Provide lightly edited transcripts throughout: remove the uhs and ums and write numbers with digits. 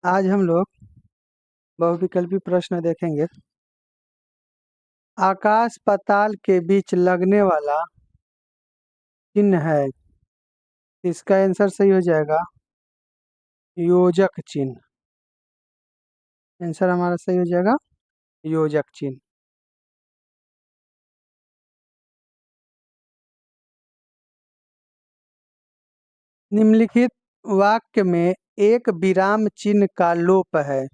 आज हम लोग बहुविकल्पी प्रश्न देखेंगे। आकाश पाताल के बीच लगने वाला चिन्ह है, इसका आंसर सही हो जाएगा योजक चिन्ह। आंसर हमारा सही हो जाएगा योजक चिन्ह। निम्नलिखित वाक्य में एक विराम चिन्ह का लोप है,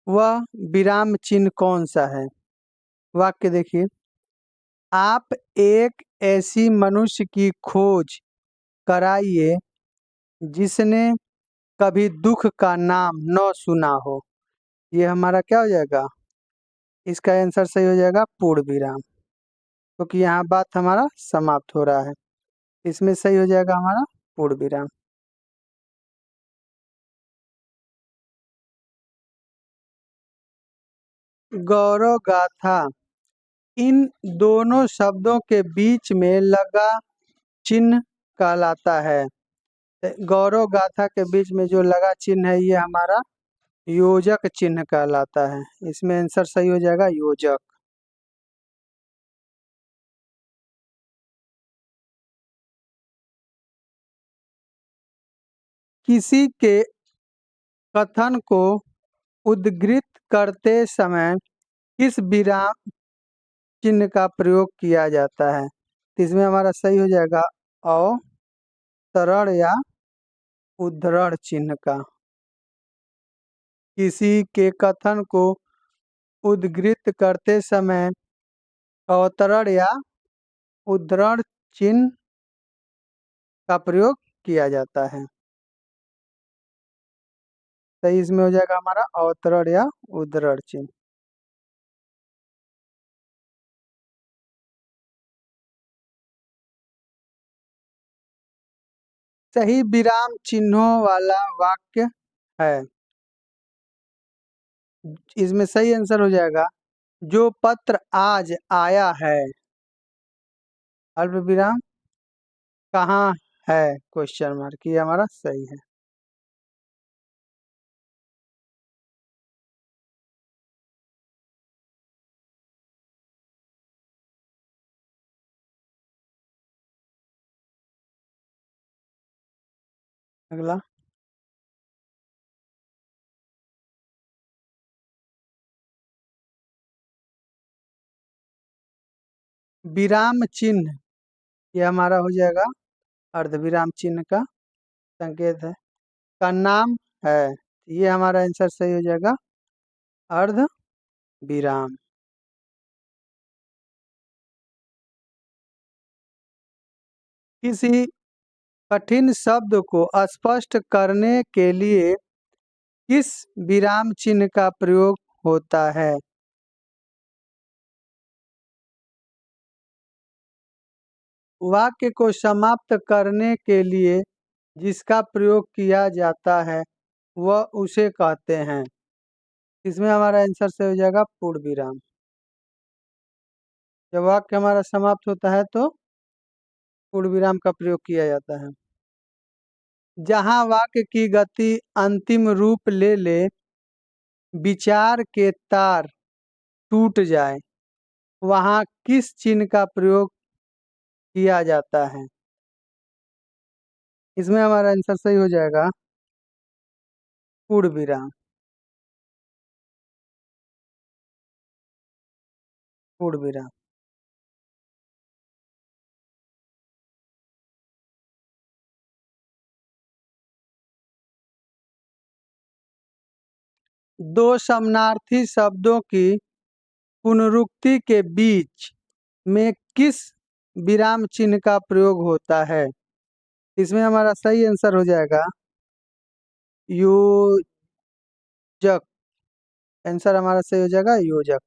वह विराम चिन्ह कौन सा है? वाक्य देखिए, आप एक ऐसी मनुष्य की खोज कराइए जिसने कभी दुख का नाम न सुना हो। ये हमारा क्या हो जाएगा? इसका आंसर सही हो जाएगा पूर्ण विराम, क्योंकि यहाँ बात हमारा समाप्त हो रहा है। इसमें सही हो जाएगा हमारा पूर्ण विराम। गौरव गाथा, इन दोनों शब्दों के बीच में लगा चिन्ह कहलाता है। गौरव गाथा के बीच में जो लगा चिन्ह है ये हमारा योजक चिन्ह कहलाता है। इसमें आंसर सही हो जाएगा योजक। किसी के कथन को उद्धृत करते समय किस विराम चिन्ह का प्रयोग किया जाता है? इसमें हमारा सही हो जाएगा अवतरण या उद्धरण चिन्ह का। किसी के कथन को उद्धृत करते समय अवतरण या उद्धरण चिन्ह का प्रयोग किया जाता है। सही इसमें हो जाएगा हमारा अवतरण या उद्धरण चिन्ह। सही विराम चिन्हों वाला वाक्य है। इसमें सही आंसर हो जाएगा जो पत्र आज आया है, अल्प विराम कहाँ है, क्वेश्चन मार्क। ये हमारा सही है। अगला, विराम चिन्ह ये हमारा हो जाएगा अर्धविराम चिन्ह का संकेत है, का नाम है। ये हमारा आंसर सही हो जाएगा अर्ध विराम। किसी कठिन शब्द को स्पष्ट करने के लिए किस विराम चिन्ह का प्रयोग होता है? वाक्य को समाप्त करने के लिए जिसका प्रयोग किया जाता है वह उसे कहते हैं। इसमें हमारा आंसर से हो जाएगा पूर्ण विराम। जब वाक्य हमारा समाप्त होता है तो पूर्ण विराम का प्रयोग किया जाता है। जहाँ वाक्य की गति अंतिम रूप ले ले, विचार के तार टूट जाए, वहाँ किस चिन्ह का प्रयोग किया जाता है? इसमें हमारा आंसर सही हो जाएगा पूर्ण विराम। पूर्ण विराम। दो समानार्थी शब्दों की पुनरुक्ति के बीच में किस विराम चिन्ह का प्रयोग होता है? इसमें हमारा सही आंसर हो जाएगा योजक। आंसर हमारा सही हो जाएगा योजक।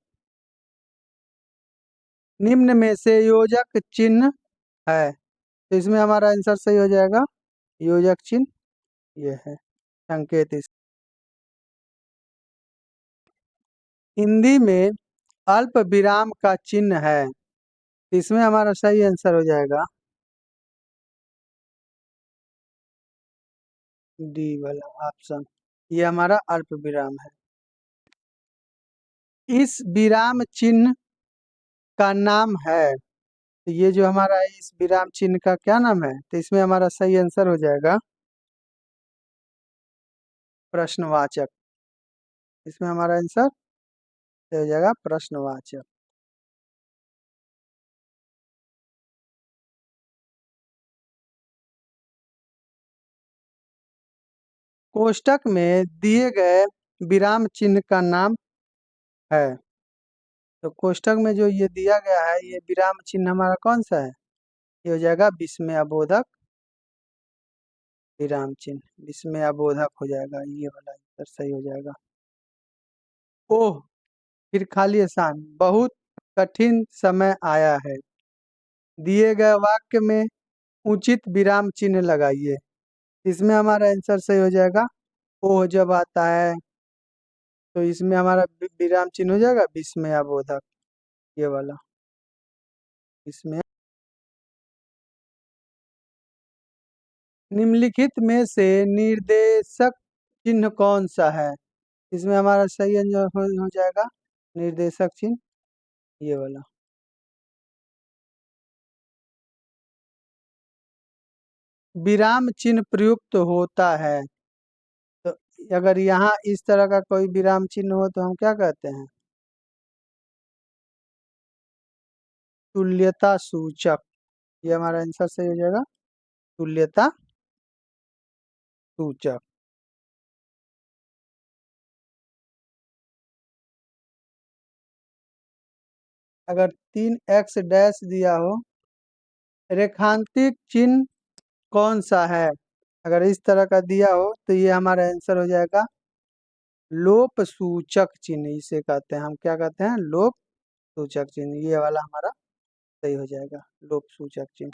निम्न में से योजक चिन्ह है, तो इसमें हमारा आंसर सही हो जाएगा योजक चिन्ह ये है संकेत। इस हिंदी में अल्प विराम का चिन्ह है, इसमें हमारा सही आंसर हो जाएगा डी वाला ऑप्शन। ये हमारा अल्प विराम है। इस विराम चिन्ह का नाम है, तो ये जो हमारा है, इस विराम चिन्ह का क्या नाम है? तो इसमें हमारा सही आंसर हो जाएगा प्रश्नवाचक। इसमें हमारा आंसर हो जाएगा प्रश्नवाचक। कोष्टक में दिए गए विराम चिन्ह का नाम है। तो कोष्टक में जो ये दिया गया है, ये विराम चिन्ह हमारा कौन सा है? ये हो जाएगा विस्मयाबोधक विराम चिन्ह। विस्मयाबोधक हो जाएगा, ये वाला आंसर सही हो जाएगा। ओह, फिर खाली आसान, बहुत कठिन समय आया है। दिए गए वाक्य में उचित विराम चिन्ह लगाइए। इसमें हमारा आंसर सही हो जाएगा ओह जब आता है, तो इसमें हमारा विराम चिन्ह हो जाएगा विस्मयाबोधक, ये वाला। इसमें निम्नलिखित में से निर्देशक चिन्ह कौन सा है? इसमें हमारा सही आंसर हो जाएगा निर्देशक चिन्ह, ये वाला। विराम चिन्ह प्रयुक्त होता है, तो अगर यहाँ इस तरह का कोई विराम चिन्ह हो तो हम क्या कहते हैं? तुल्यता सूचक। ये हमारा आंसर सही हो जाएगा तुल्यता सूचक। अगर 3x डैश दिया हो, रेखांकित चिन्ह कौन सा है? अगर इस तरह का दिया हो तो ये हमारा आंसर हो जाएगा लोप सूचक चिन्ह। इसे कहते हैं हम, क्या कहते हैं? लोप सूचक चिन्ह। ये वाला हमारा सही हो जाएगा लोप सूचक चिन्ह।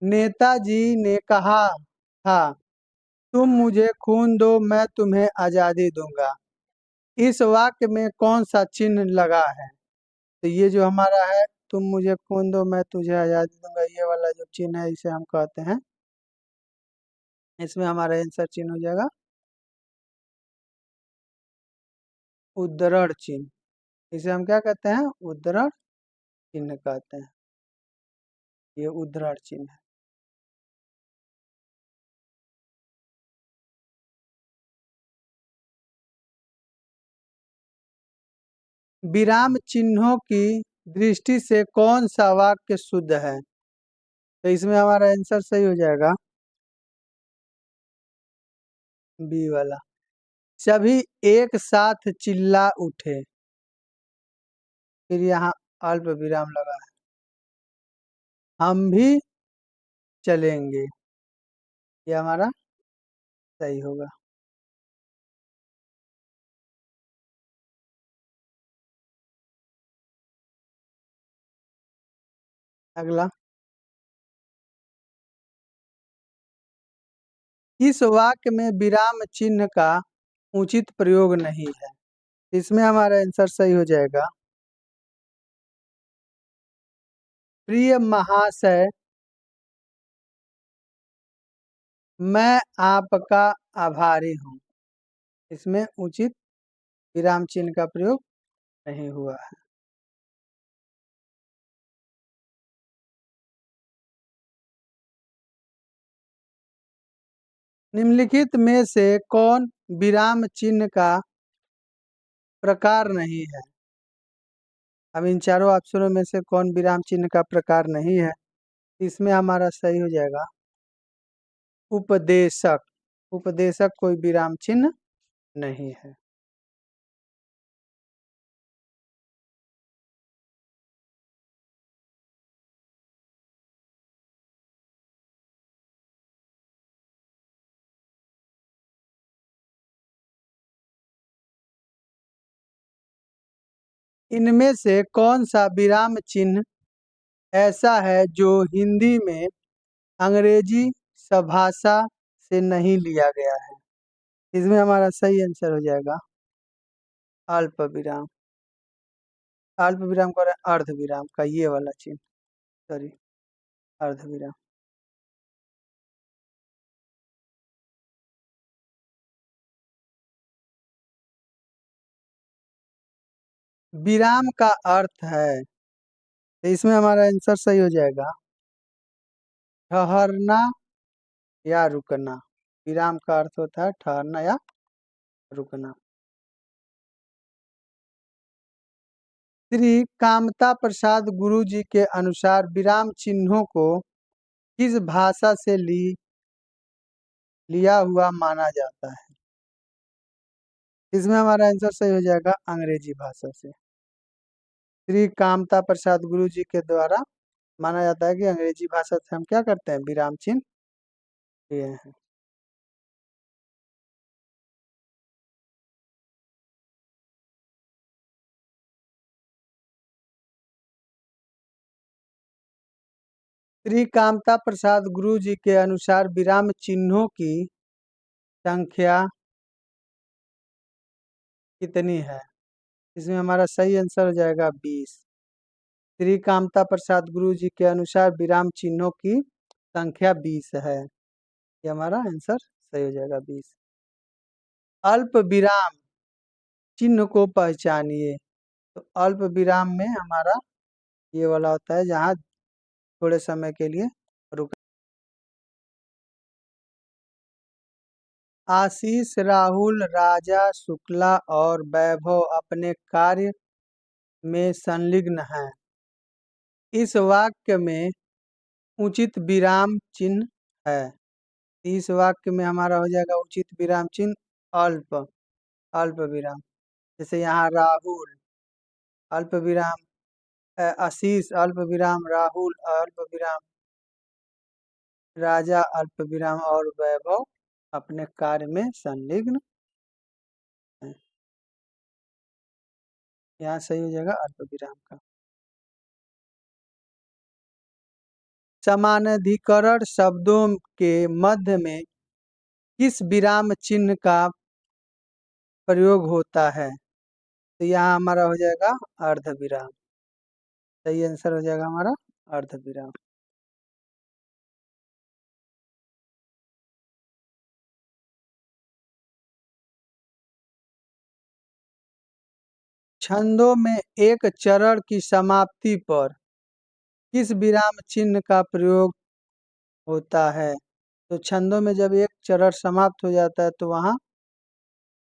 नेताजी ने कहा था, तुम मुझे खून दो, मैं तुम्हें आजादी दूंगा। इस वाक्य में कौन सा चिन्ह लगा है? तो ये जो हमारा है, तुम मुझे खून दो मैं तुझे आजादी दूंगा, ये वाला जो चिन्ह है, इसे हम कहते हैं, इसमें हमारा आंसर चिन्ह हो जाएगा उद्धरण चिन्ह। इसे हम क्या कहते हैं? उद्धरण चिन्ह कहते हैं। ये उद्धरण चिन्ह है। विराम चिन्हों की दृष्टि से कौन सा वाक्य शुद्ध है? तो इसमें हमारा आंसर सही हो जाएगा बी वाला। सभी एक साथ चिल्ला उठे, फिर यहाँ अल्प विराम लगा है, हम भी चलेंगे, ये हमारा सही होगा। अगला, इस वाक्य में विराम चिन्ह का उचित प्रयोग नहीं है। इसमें हमारा आंसर सही हो जाएगा प्रिय महाशय, मैं आपका आभारी हूँ। इसमें उचित विराम चिन्ह का प्रयोग नहीं हुआ है। निम्नलिखित में से कौन विराम चिन्ह का प्रकार नहीं है? अब इन चारों ऑप्शनों में से कौन विराम चिन्ह का प्रकार नहीं है? इसमें हमारा सही हो जाएगा उपदेशक। उपदेशक कोई विराम चिन्ह नहीं है। इनमें से कौन सा विराम चिन्ह ऐसा है जो हिंदी में अंग्रेजी सभाषा से नहीं लिया गया है? इसमें हमारा सही आंसर हो जाएगा अल्प विराम। अल्प विराम का और अर्ध विराम का, ये वाला चिन्ह, सॉरी, अर्ध विराम। विराम का अर्थ है, तो इसमें हमारा आंसर सही हो जाएगा ठहरना या रुकना। विराम का अर्थ होता है ठहरना या रुकना। श्री कामता प्रसाद गुरु जी के अनुसार विराम चिन्हों को किस भाषा से लिया हुआ माना जाता है? इसमें हमारा आंसर सही हो जाएगा अंग्रेजी भाषा से। श्री कामता प्रसाद गुरु जी के द्वारा माना जाता है कि अंग्रेजी भाषा से हम क्या करते हैं, विराम चिन्ह लिए हैं। श्री कामता प्रसाद गुरु जी के अनुसार विराम चिन्हों की संख्या कितनी है? इसमें हमारा सही आंसर हो जाएगा 20। श्री कामता प्रसाद गुरु जी के अनुसार विराम चिन्हों की संख्या 20 है। ये हमारा आंसर सही हो जाएगा 20। अल्प विराम चिन्ह को पहचानिए। तो अल्प विराम में हमारा ये वाला होता है जहाँ थोड़े समय के लिए रुक। आशीष, राहुल, राजा, शुक्ला और वैभव अपने कार्य में संलग्न हैं। इस वाक्य में उचित विराम चिन्ह है। इस वाक्य में हमारा हो जाएगा उचित विराम चिन्ह अल्प, अल्प विराम। जैसे यहाँ राहुल अल्प विराम, आशीष अल्प विराम, राहुल अल्प विराम, राजा अल्प विराम और वैभव अपने कार्य में संलग्न है। यहाँ सही हो जाएगा अल्प विराम का। समानाधिकरण शब्दों के मध्य में किस विराम चिन्ह का प्रयोग होता है? तो यहाँ हमारा हो जाएगा अर्ध विराम। सही आंसर हो जाएगा हमारा अर्ध विराम। छंदों में एक चरण की समाप्ति पर किस विराम चिन्ह का प्रयोग होता है? तो छंदों में जब एक चरण समाप्त हो जाता है तो वहाँ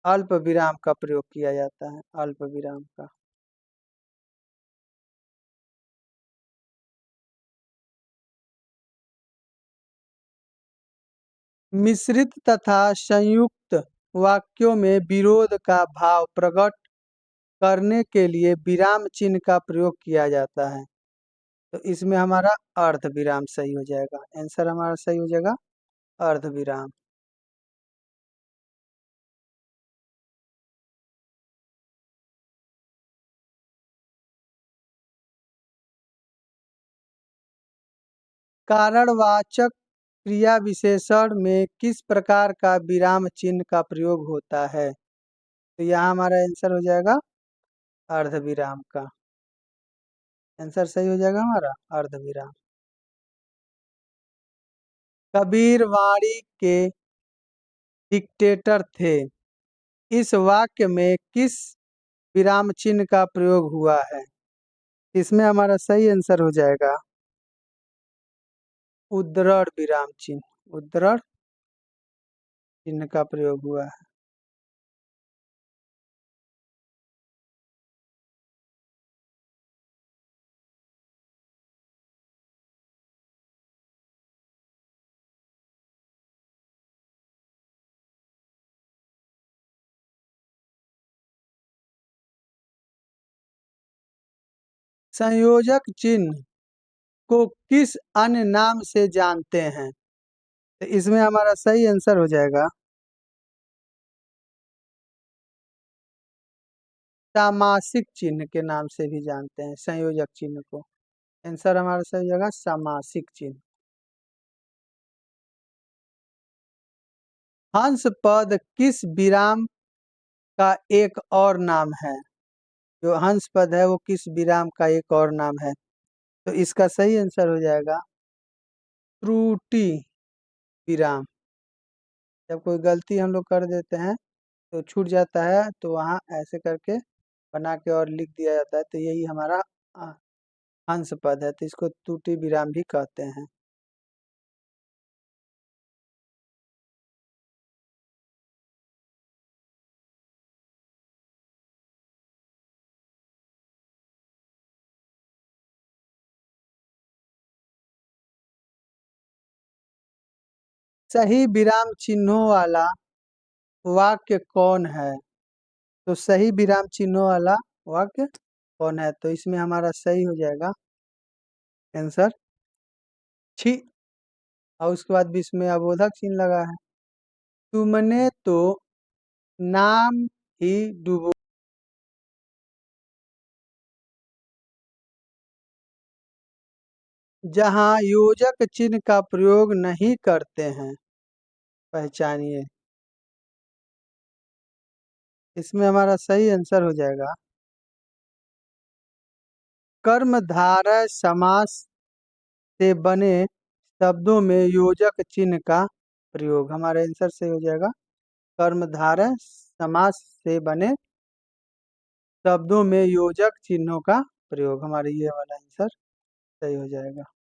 अल्प विराम का प्रयोग किया जाता है, अल्प विराम का। मिश्रित तथा संयुक्त वाक्यों में विरोध का भाव प्रकट करने के लिए विराम चिन्ह का प्रयोग किया जाता है। तो इसमें हमारा अर्ध विराम सही हो जाएगा। आंसर हमारा सही हो जाएगा अर्ध विराम। कारणवाचक क्रिया विशेषण में किस प्रकार का विराम चिन्ह का प्रयोग होता है? तो यहाँ हमारा आंसर हो जाएगा अर्ध विराम का। आंसर सही हो जाएगा हमारा अर्ध विराम। कबीर वाणी के डिक्टेटर थे। इस वाक्य में किस विराम चिन्ह का प्रयोग हुआ है? इसमें हमारा सही आंसर हो जाएगा उद्धरण विराम चिन्ह, उद्धरण चिन्ह का प्रयोग हुआ है। संयोजक चिन्ह को किस अन्य नाम से जानते हैं? तो इसमें हमारा सही आंसर हो जाएगा सामासिक चिन्ह के नाम से भी जानते हैं संयोजक चिन्ह को। आंसर हमारा सही होगा सामासिक चिन्ह। हंस पद किस विराम का एक और नाम है? जो हंस पद है वो किस विराम का एक और नाम है? तो इसका सही आंसर हो जाएगा त्रुटि विराम। जब कोई गलती हम लोग कर देते हैं तो छूट जाता है, तो वहाँ ऐसे करके बना के और लिख दिया जाता है, तो यही हमारा अ, हंस पद है, तो इसको त्रुटि विराम भी कहते हैं। सही विराम चिन्हों वाला वाक्य कौन है? तो सही विराम चिन्हों वाला वाक्य कौन है? तो इसमें हमारा सही हो जाएगा आंसर छी। और उसके बाद भी इसमें अबोधक चिन्ह लगा है। तुमने तो नाम ही डुबो। जहाँ योजक चिन्ह का प्रयोग नहीं करते हैं, पहचानिए। इसमें हमारा सही आंसर हो जाएगा कर्मधारय समास से बने शब्दों में योजक चिन्ह का प्रयोग। हमारा आंसर सही हो जाएगा कर्मधारय समास से बने शब्दों में योजक चिन्हों का प्रयोग। हमारा ये वाला आंसर सही हो जाएगा।